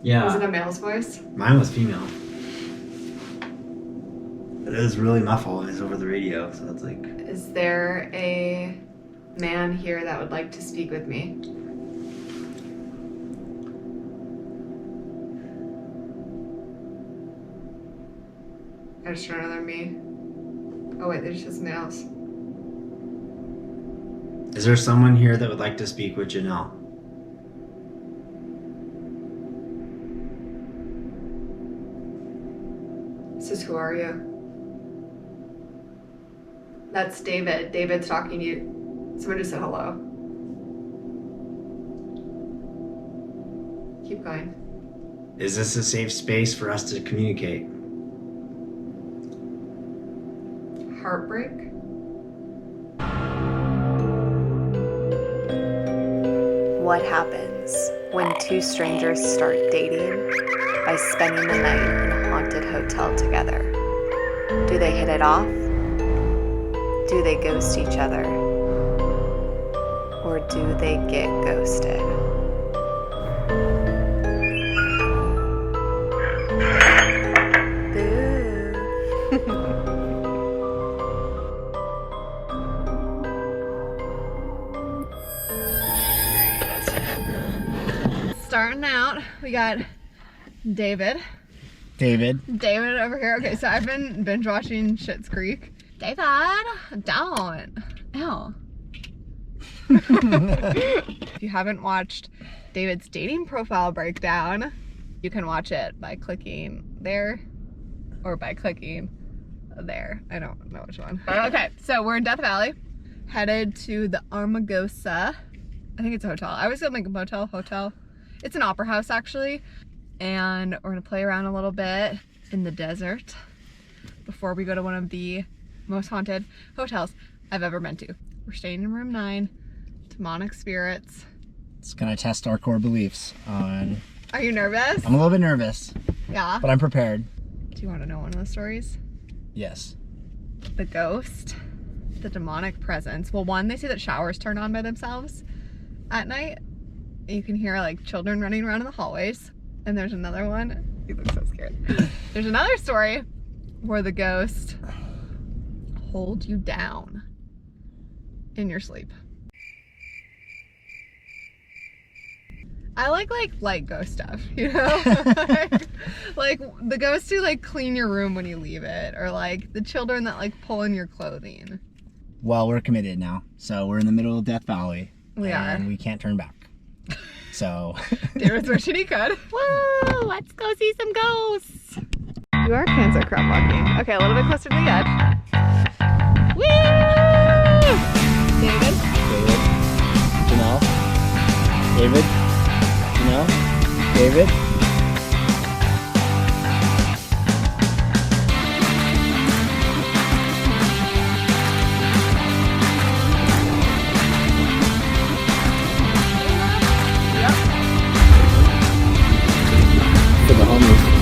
Yeah. Was it a male's voice? Mine was female. But it was really muffled and it's over the radio, so it's like... Is there a man here that would like to speak with me? I just heard another me. Oh wait, there's just males. Is there someone here that would like to speak with Jenell? Says, who are you? That's David. David's talking to you. Someone just said hello. Keep going. Is this a safe space for us to communicate? Heartbreak? What happens when two strangers start dating by spending the night in a haunted hotel together? Do they hit it off? Do they ghost each other? Or do they get ghosted? Boo. Starting out, we got David over here. Okay, so I've been binge watching Schitt's Creek. David, don't. Ew. If you haven't watched David's dating profile breakdown, you can watch it by clicking there or by clicking there. I don't know which one. Okay, so we're in Death Valley, headed to the Amargosa. I think it's a hotel. I always feel like a motel, hotel. It's an opera house actually. And we're gonna play around a little bit in the desert before we go to one of the most haunted hotels I've ever been to. We're staying in room 9, demonic spirits. It's gonna test our core beliefs on... Are you nervous? I'm a little bit nervous. Yeah. But I'm prepared. Do you wanna know one of the stories? Yes. The ghost, the demonic presence. Well, one, they say that showers turn on by themselves at night. You can hear like children running around in the hallways. And there's another one. You look so scared. There's another story where the ghost holds you down in your sleep. I like light ghost stuff, you know? like the ghosts who like clean your room when you leave it, or like the children that like pull in your clothing. Well, we're committed now. So we're in the middle of Death Valley. We are. And we can't turn back. So David's wishing he could. Woo! Let's go see some ghosts. You are Cancer crab walking. Okay, a little bit closer to the edge. Woo! David. Jenell. David. Jenell. David. For the homeless.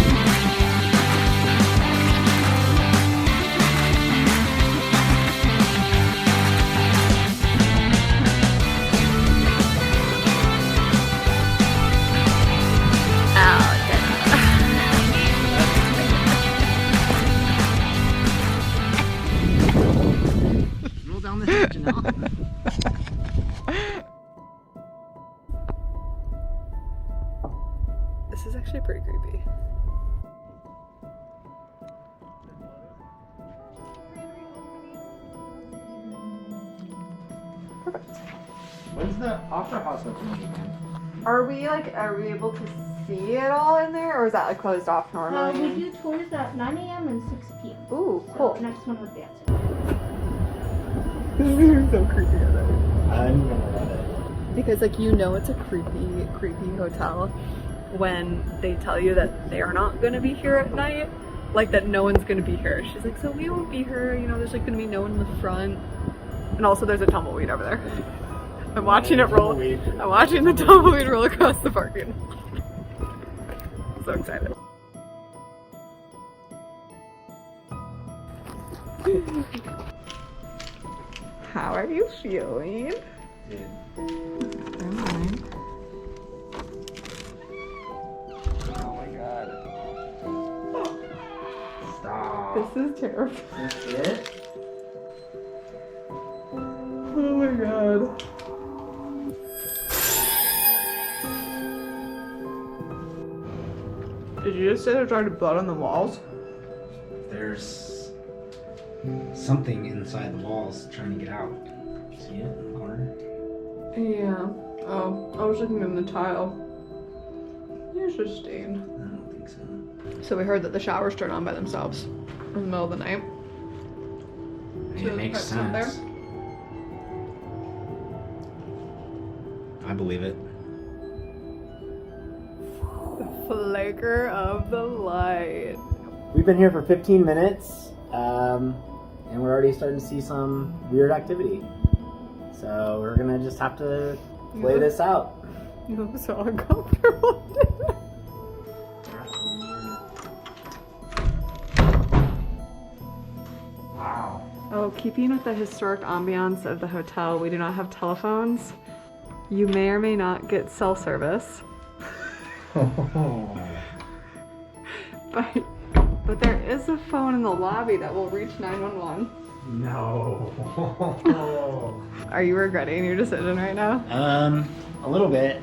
Roll down the hill, Jenell. This is actually pretty creepy. Perfect. When's the opera house opening again? Are we able to see it all in there, or is that like closed off We normally? do tours at 9 a.m. and 6 p.m. Ooh, So cool. next one would be at 6. This is so creepy. I'm gonna love it. Because like you know it's a creepy hotel when they tell you that they're not gonna be here at night, like that no one's gonna be here. She's like, so we won't be here, you know, there's like gonna be no one in the front, and also there's a tumbleweed over there. I'm watching it roll. I'm watching the tumbleweed roll across the parking. So excited. How are you feeling? I'm fine. This is terrible. That's it? Oh my god. Did you just say there's already blood on the walls? There's something inside the walls trying to get out. See it in the corner? Yeah. Oh, I was looking in the tile. Interesting. I don't think so. So we heard that the showers turn on by themselves in the middle of the night. I mean, So it makes pipes up there? sense. I believe it. The flicker of the light. We've been here for 15 minutes, and we're already starting to see some weird activity. So we're gonna just have to play this out. You look so uncomfortable. Wow. Oh, keeping with the historic ambiance of the hotel, we do not have telephones. You may or may not get cell service. But there is a phone in the lobby that will reach 911. No. Are you regretting your decision right now? A little bit.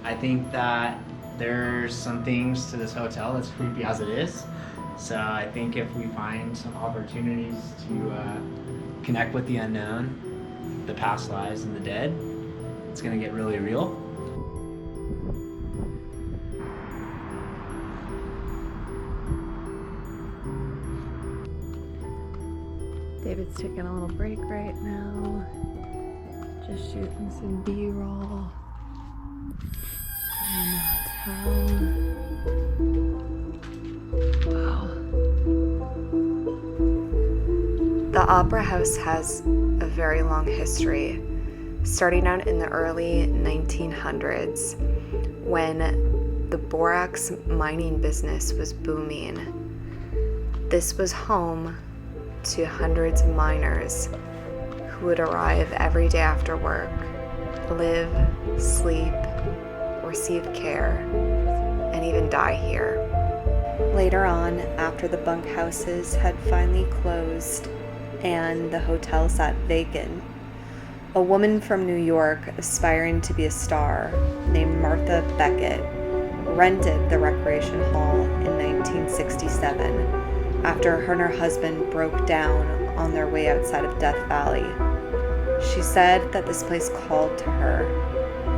I think that there's some things to this hotel that's creepy as it is. So I think if we find some opportunities to connect with the unknown, the past lives and the dead, it's gonna get really real. David's taking a little break right now. Just shooting some B-roll. Wow. The Opera House has a very long history, starting out in the early 1900s when the borax mining business was booming. This was home to hundreds of miners who would arrive every day after work, live, sleep, receive care, and even die here. Later on, after the bunkhouses had finally closed and the hotel sat vacant, a woman from New York aspiring to be a star named Martha Beckett rented the recreation hall in 1967 after her and her husband broke down on their way outside of Death Valley. She said that this place called to her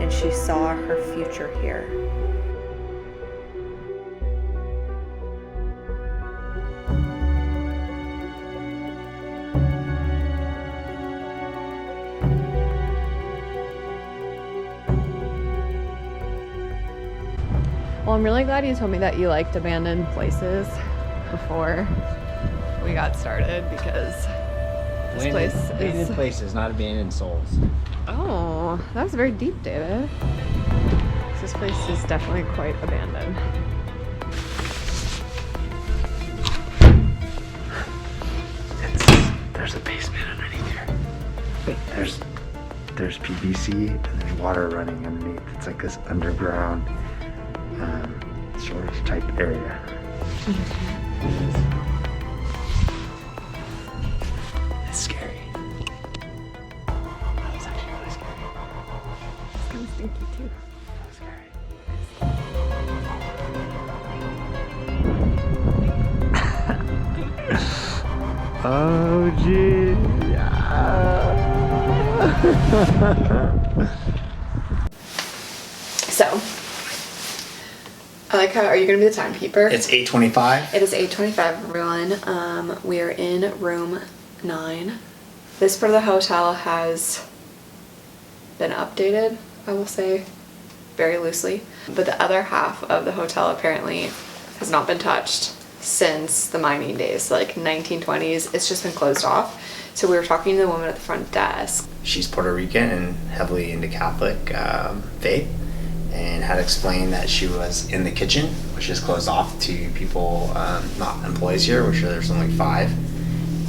and she saw her future here. Well, I'm really glad you told me that you liked abandoned places before we got started because this place is... Abandoned places, not abandoned souls. Oh, that was very deep, David. This place is definitely quite abandoned. There's a basement underneath here. There's PVC and there's water running underneath. It's like this underground storage type area. It's scary. That was actually really scary. It's kind of stinky too. Scary. Oh, gee. So, I like how, are you going to be the timekeeper? It's 8:25. It is 8:25, everyone. We are in room 9. This part of the hotel has been updated, I will say, very loosely. But the other half of the hotel apparently has not been touched since the mining days, like 1920s. It's just been closed off. So we were talking to the woman at the front desk. She's Puerto Rican and heavily into Catholic faith, and had explained that she was in the kitchen, which is closed off to people not employees here, which there's only 5.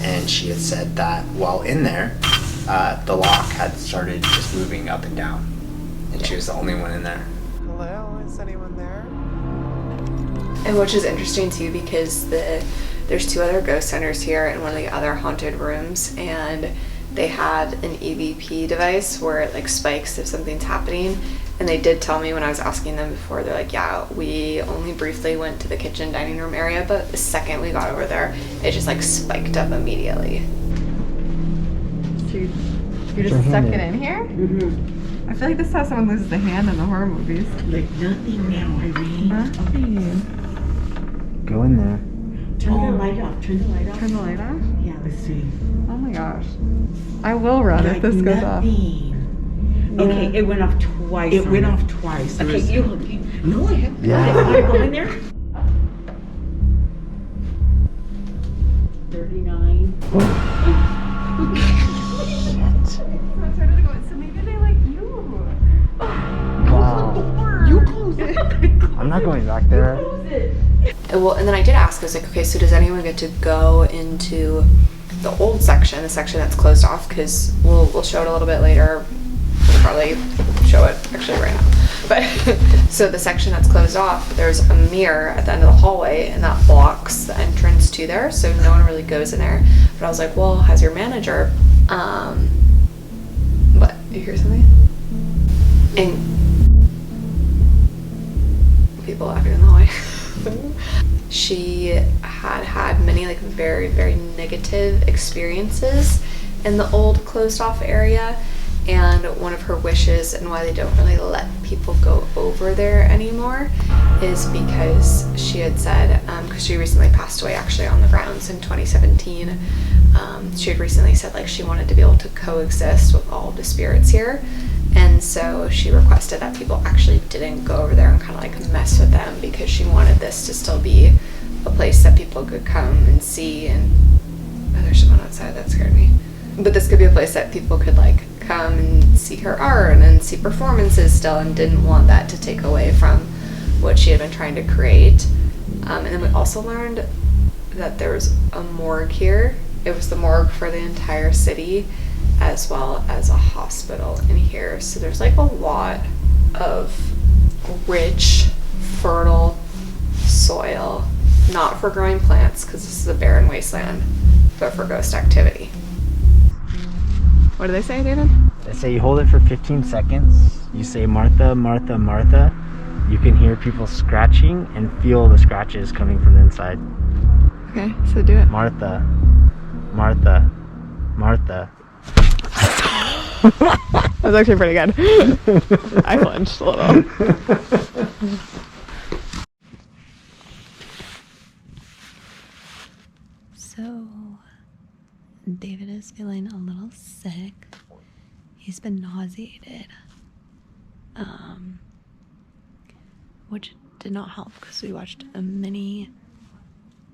And she had said that while in there, the lock had started just moving up and down, and she was the only one in there. Hello, is anyone there? And which is interesting too because the There's 2 other ghost hunters here in one of the other haunted rooms, and they have an EVP device where it like spikes if something's happening. And they did tell me when I was asking them before, they're like, yeah, we only briefly went to the kitchen dining room area, but the second we got over there, it just like spiked up immediately. You just stuck it in here? Mm-hmm. I feel like this is how someone loses a hand in the horror movies. Like nothing now, Irene. Nothing. Go in there. Turn the light off. Turn the light off. Turn the light off? Yeah, let's see. Oh my gosh. I will run if this goes off. Okay, it went off twice. It went off twice. Okay, you. No, I haven't. Yeah. Want to go in there? 39. So maybe they like you. Wow. You close it. I'm not going back there. Well, and then I did ask, I was like, okay, so does anyone get to go into the old section, the section that's closed off? Because we'll show it a little bit later. We'll probably show it actually right now. But so the section that's closed off, there's a mirror at the end of the hallway, and that blocks the entrance to there, so no one really goes in there. But I was like, well, has your manager, what, you hear something? And people laughing in the hallway. She had many like very, very negative experiences in the old closed off area, and one of her wishes and why they don't really let people go over there anymore is because she had said, because she recently passed away actually on the grounds in 2017, she had recently said like she wanted to be able to coexist with all the spirits here. And so she requested that people actually didn't go over there and kind of like mess with them, because she wanted this to still be a place that people could come and see. And oh, there's someone outside, that scared me. But this could be a place that people could like come and see her art and see performances still, and didn't want that to take away from what she had been trying to create. And then we also learned that there was a morgue here. It was the morgue for the entire city, as well as a hospital in here. So there's like a lot of rich, fertile soil, not for growing plants because this is a barren wasteland, but for ghost activity. What do they say, David? They say you hold it for 15 seconds. You say Martha, Martha, Martha. You can hear people scratching and feel the scratches coming from the inside. Okay, so do it. Martha, Martha, Martha. That was actually pretty good. I flinched a little. So, David is feeling a little sick. He's been nauseated, which did not help because we watched a mini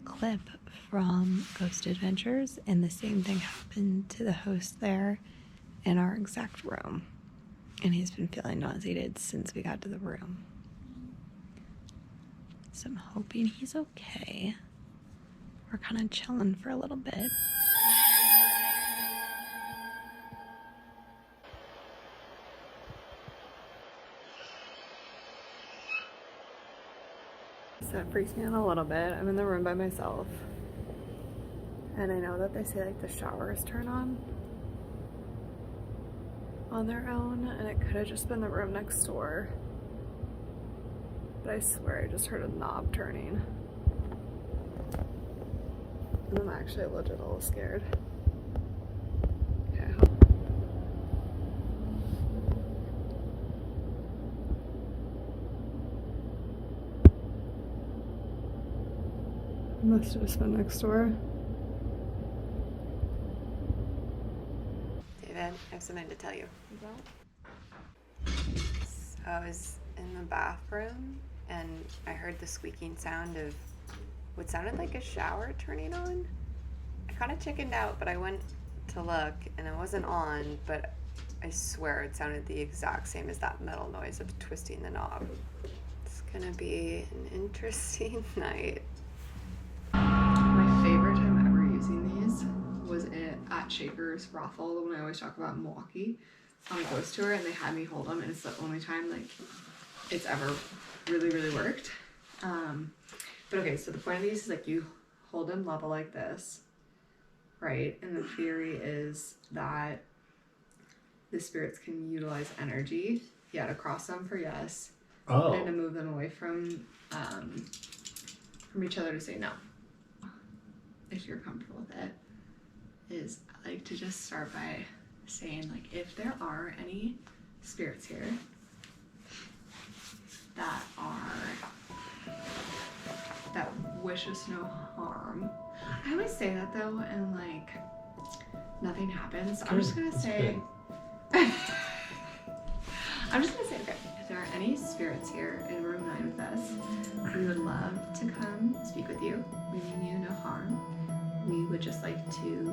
clip from Ghost Adventures, and the same thing happened to the host there in our exact room, and he's been feeling nauseated since we got to the room. So I'm hoping he's okay. We're kind of chilling for a little bit. So that freaks me out a little bit. I'm in the room by myself, and I know that they say like the showers turn on their own, and it could have just been the room next door, but I swear I just heard a knob turning, and I'm actually legit a little scared. Okay, must have just been next door. David, I have something to tell you. So I was in the bathroom and I heard the squeaking sound of what sounded like a shower turning on. I kind of chickened out, but I went to look and it wasn't on, but I swear it sounded the exact same as that metal noise of twisting the knob. It's gonna be an interesting night. My favorite time ever using these was at Shaker's Brothel when I always talk about Milwaukee on a ghost tour, and they had me hold them, and it's the only time like it's ever really, really worked. But okay, so the point of these is like you hold him level like this, right? And the theory is that the spirits can utilize energy, to cross them for yes, and to move them away from each other to say no. If you're comfortable with it, is I like to just start by saying, like, if there are any spirits here that wish us no harm. I always say that though, and like nothing happens. I'm just gonna say okay, if there are any spirits here in room 9 with us, we would love to come speak with you. We mean you no harm. We would just like to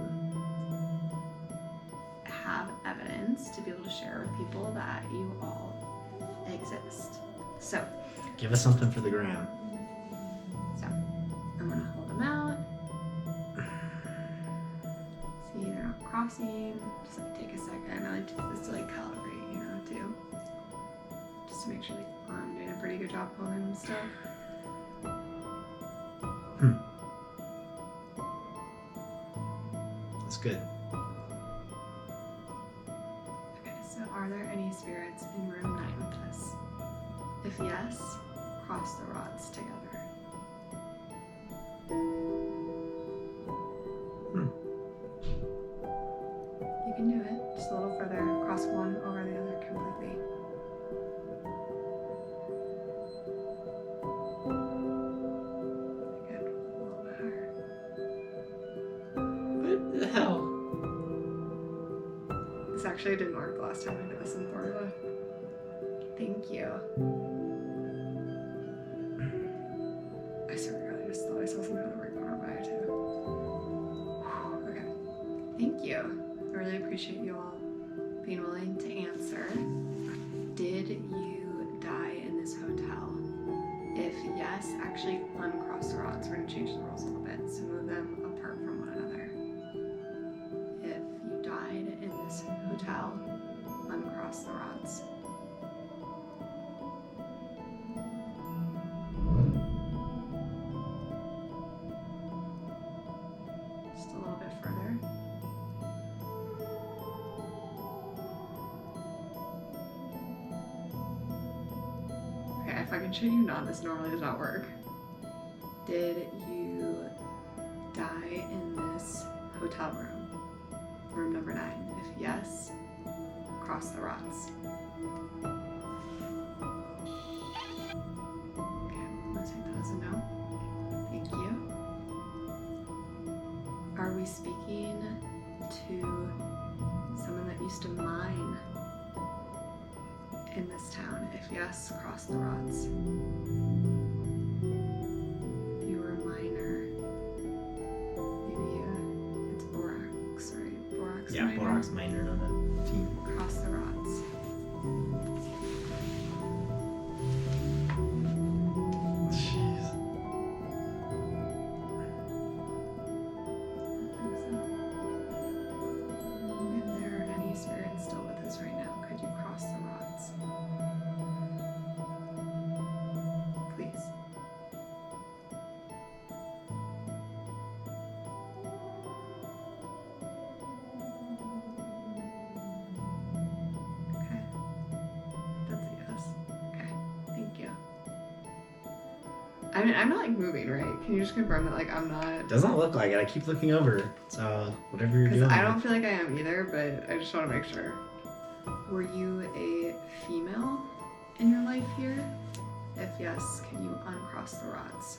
have evidence to be able to share with people that you all exist. So, give us something for the gram. So, I'm gonna hold them out. See, they're not crossing. Just like take a second. I like to do this to like calibrate, too. Just to make sure like I'm doing a pretty good job holding them still. That's good. Okay, so are there any spirits in room 9 with us? If yes, cross the rods together. You can do it. Just a little further. Cross one over the other completely. Good. A little bit higher. What the hell? This actually didn't work the last time I did this in Florida. Thank you. I swear to God, I just thought I saw some kind of ring going by too. Okay. Thank you. I really appreciate you all being willing to answer. Did you die in this hotel? If yes, actually uncross the rods. We're going to change the rules a little bit, so move them apart from one another. If you died in this hotel, uncross the rods. Just a little bit further. Okay, if I can show you none, this normally does not work. Did you die in this hotel room? Room number 9. If yes, cross the rods. Okay, let's take that as a no. Thank you. Are we speaking to someone that used to mine in this town? If yes, cross the rods. If you were a miner, maybe it's borax, right? Borax Yeah, miner. borax miner on the team. Cross the rods. Jeez. If there are any spirits still with us right now, could you cross the rods? Please. Okay. That's a yes. Okay. Thank you. I mean, I'm not like moving, right? Can you just confirm that like I'm not? Doesn't look like it. I keep looking over. So whatever you're Because doing. I don't feel like I am either, but I just want to make sure. Were you a female in your life here? If yes, can you uncross the rods?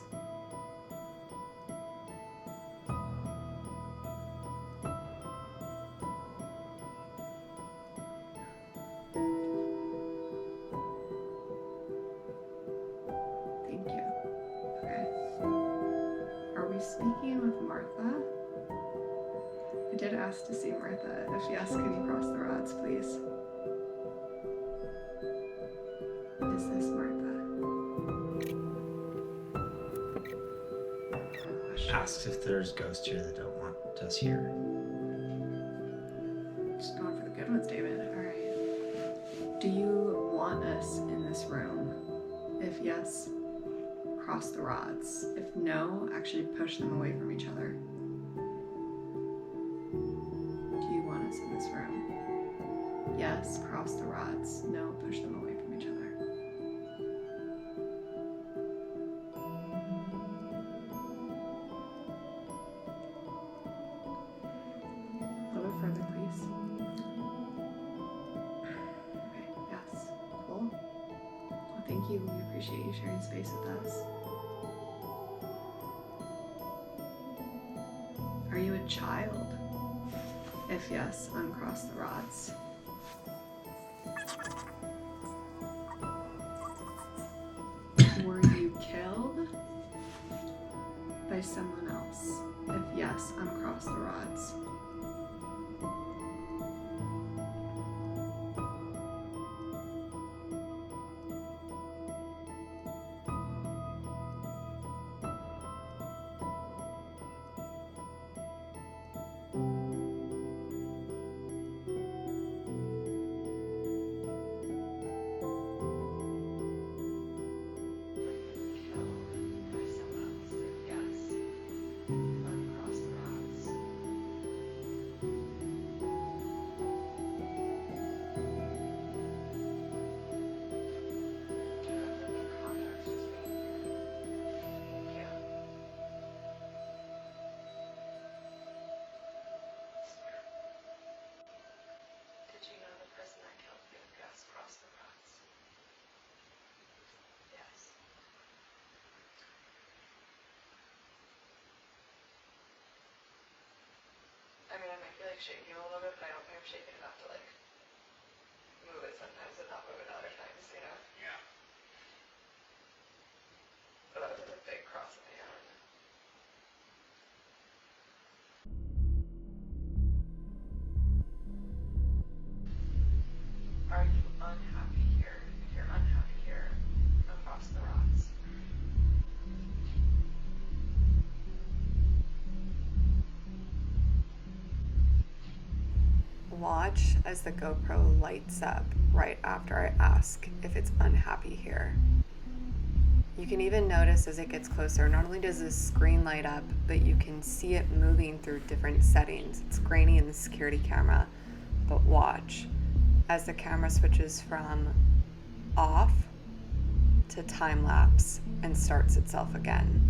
Thank you. Okay. Are we speaking with Martha? I did ask to see Martha. If yes, can you cross the rods, please? Is this Martha? Asks if there's ghosts here that don't want us here. Just going for the good ones, David. Alright. Do you want us in this room? If yes, cross cross the rods. If no, actually push them away from each other. Do you want us in this room? Yes, cross the rods. No, push them away from each other. A little bit further, please. Okay, yes. Cool. Well, thank you. We appreciate you sharing space with us. Are you a child? If yes, uncross the rods. Were you killed by someone else? If yes, uncross the rods. I mean, I might be like shaking a little bit, but I don't think I'm shaking enough to like move it sometimes and not move it other times, you know? Yeah. But that was like a big cross in my hand. Are you unhappy here? If you're unhappy here, across the rods. Watch as the GoPro lights up right after I ask if it's unhappy here. You can even notice as it gets closer, not only does the screen light up, but you can see it moving through different settings. It's grainy in the security camera, but watch as the camera switches from off to time lapse and starts itself again.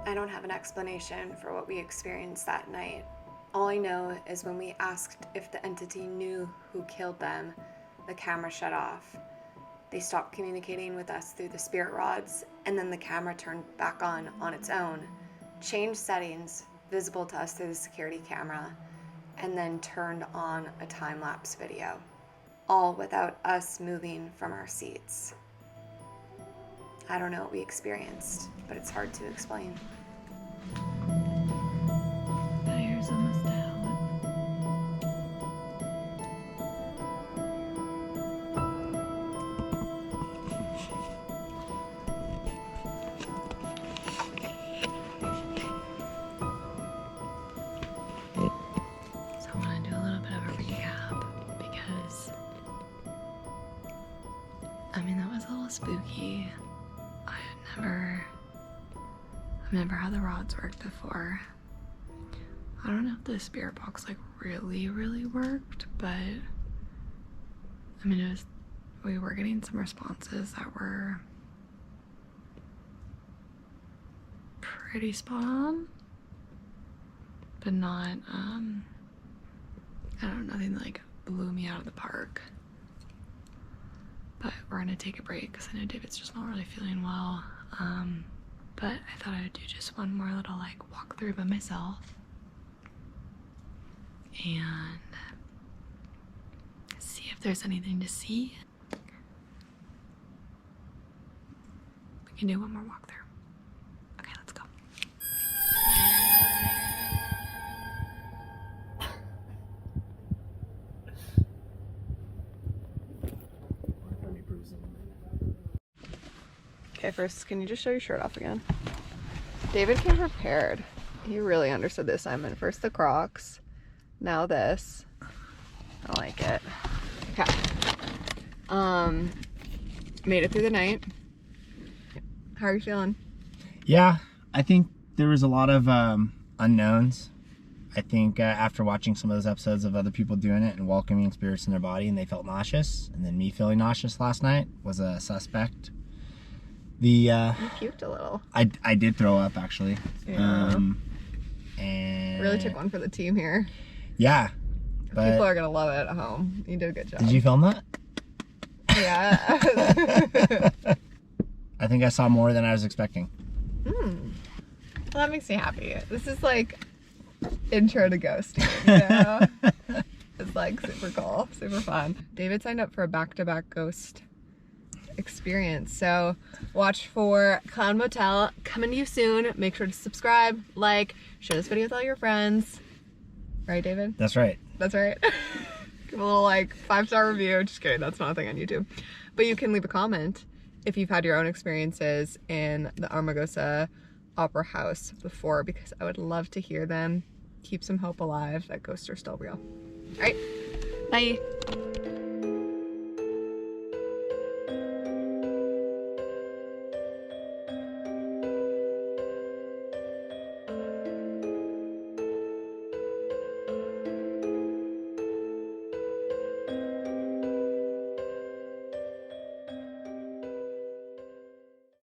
I don't have an explanation for what we experienced that night. All I know is when we asked if the entity knew who killed them, the camera shut off. They stopped communicating with us through the spirit rods, and then the camera turned back on its own, changed settings visible to us through the security camera, and then turned on a time-lapse video, all without us moving from our seats. I don't know what we experienced, but it's hard to explain. Fire's almost out. So I want to do a little bit of a recap because, I mean, that was a little spooky. I've never had the rods work before. I don't know if the spirit box like really worked, but I mean, we were getting some responses that were pretty spot on, but not, I don't know, nothing that like blew me out of the park. But we're gonna take a break because I know David's just not really feeling well. but I thought I would do just one more little like walkthrough by myself and see if there's anything to see. We can do one more walkthrough. Okay, let's go. Okay, first, can you just show your shirt off again? David came prepared. He really understood the assignment. First the Crocs, now this. I like it. Okay. Made it through the night. How are you feeling? Yeah, I think there was a lot of unknowns. I think after watching some of those episodes of other people doing it and welcoming spirits in their body and they felt nauseous, and then me feeling nauseous last night was a suspect. You puked a little. I did throw up actually. Yeah. And Really took one for the team here. Yeah. But people are gonna love it at home. You did a good job. Did you film that? Yeah. I think I saw more than I was expecting. Well, that makes me happy. This is like intro to ghosting, you know? It's like super cool, super fun. David signed up for a back-to-back ghost experience, so watch for Clown Motel coming to you soon. Make sure to subscribe, like, share this video with all your friends. Right, David? That's right. That's right. Give a little like 5-star review. Just kidding, that's not a thing on YouTube. But you can leave a comment if you've had your own experiences in the Amargosa Opera House before, because I would love to hear them. Keep some hope alive that ghosts are still real. All right, bye.